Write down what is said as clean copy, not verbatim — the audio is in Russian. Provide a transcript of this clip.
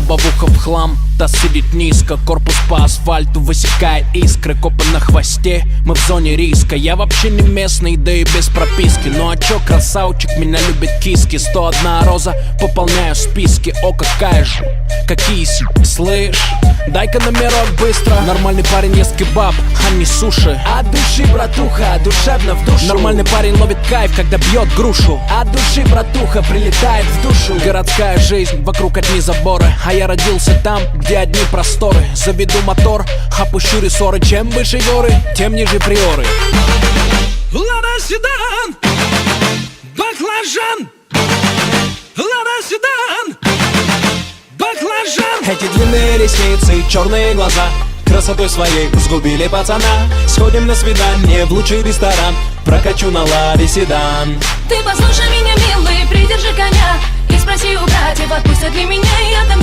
лобовуха в хлам, таз сидит низко, корпус по асфальту высекает искры. Копы на хвосте, мы в зоне риска. Я вообще не местный, да и без прописки. Ну а чё, красавчик, меня любят киски. 101 роза, пополняю списки. О, какая же, какие слышь, дай-ка номерок быстро. Нормальный парень ест кебаб, а не суши. От души, братуха, душевно в душу. Нормальный парень ловит кайф, когда бьет грушу. От души, братуха, прилетает в душу. Городская жизнь, вокруг одни заборы, а я родился там, где одни просторы. Заведу мотор, опущу рессоры. Чем выше горы, тем ниже приоры. Лада седан, баклажан. Лада седан, баклажан. Эти длинные ресницы, черные глаза красотой своей сгубили пацана. Сходим на свидание в лучший ресторан, прокачу на Ладе седан. Ты послушай меня, милый, придержи коня и спроси у братьев, отпустят ли меня, я там